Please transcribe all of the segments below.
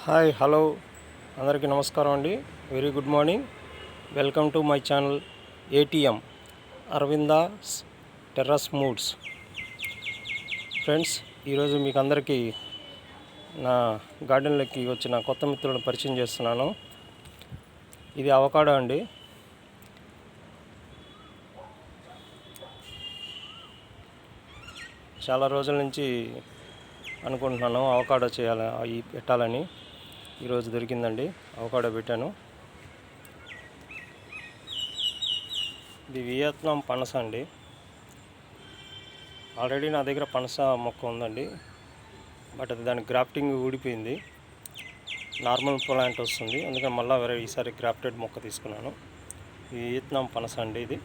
Hi hello అందరికీ నమస్కారం అండి. Very good morning. Welcome to my channel ATM Aravindas terrace moods. Friends, ఈరోజు మీకు అందరికీ నా గార్డెన్లోకి వచ్చిన కొత్త మిత్రులను పరిచయం చేస్తున్నాను. ఇది అవకాడో అండి. చాలా రోజుల నుంచి అనుకుంటున్నాను అవకాడో పెట్టాలని. ఈరోజు దొరికిందండి, అవకాడో పెట్టాను. ఇది వియత్నాం పనస అండి. ఆల్రెడీ నా దగ్గర పనస మొక్క ఉందండి, బట్ అది దాని గ్రాఫ్టింగ్ ఊడిపోయింది. నార్మల్ ప్లాంట్ వస్తుంది, అందుకని మళ్ళీ ఈసారి గ్రాఫ్టెడ్ మొక్క తీసుకున్నాను. ఇది వియత్నాం పనస అండి. ఇది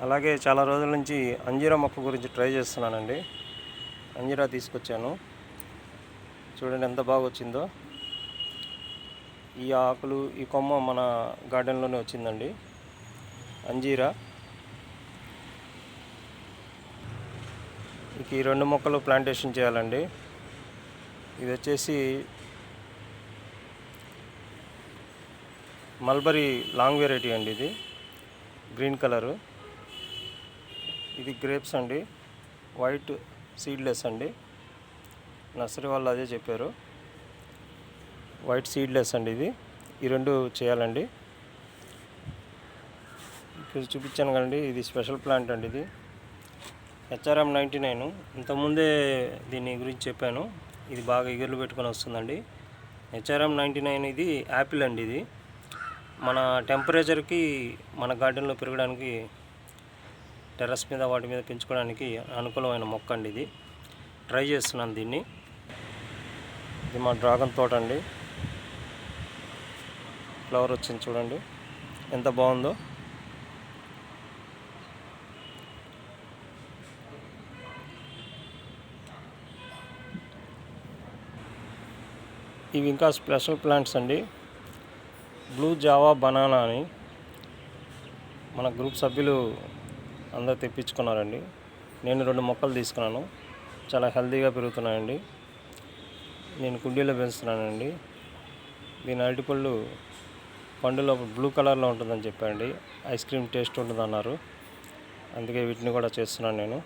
అలాగే చాలా రోజుల నుంచి అంజీరా మొక్క గురించి ట్రై చేస్తున్నానండి. అంజీరా తీసుకొచ్చాను, చూడండి ఎంత బాగా వచ్చిందో. ఈ ఆకులు, ఈ కొమ్మ మన గార్డెన్లోనే వచ్చిందండి, అంజీరా. ఇక ఈ 2 మొక్కలు ప్లాంటేషన్ చేయాలండి. ఇది వచ్చేసి మల్బరీ లాంగ్ వెరైటీ అండి. ఇది గ్రీన్ కలరు. ఇది గ్రేప్స్ అండి, వైట్ సీడ్లెస్ అండి. నర్సరీ వాళ్ళు అదే చెప్పారు, వైట్ సీడ్లెస్ అండి. ఈ 2 చేయాలండి. ఇక్కడ చూపించాను కదండి, ఇది స్పెషల్ ప్లాంట్ అండి. ఇది HRM 99. ఇంతకుముందే దీని గురించి చెప్పాను. ఇది బాగా ఎగురులు పెట్టుకొని వస్తుందండి. HRM 99 ఇది యాపిల్ అండి. ఇది మన టెంపరేచర్కి, మన గార్డెన్లో పెరగడానికి, టెర్రస్ మీద వాటి మీద పెంచుకోవడానికి అనుకూలమైన మొక్క అండి. ఇది ట్రై చేస్తున్నాను దీన్ని. ఇది మా డ్రాగన్ తోట అండి. ఫ్లవర్ వచ్చింది చూడండి ఎంత బాగుందో. ఇవి ఇంకా స్పెషల్ ప్లాంట్స్ అండి. బ్లూ జావా బనానా అని మన గ్రూప్ సభ్యులు అందరూ తెప్పించుకున్నారండి. నేను 2 మొక్కలు తీసుకున్నాను, చాలా హెల్తీగా పెరుగుతున్నాయండి. నేను కుండీలో పెంచుతున్నానండి. దీని అరటిపళ్ళు పండులో బ్లూ కలర్లో ఉంటుందని చెప్పండి, ఐస్ క్రీమ్ టేస్ట్ ఉంటుందన్నారు. అందుకే వీటిని కూడా చేస్తున్నాను నేను.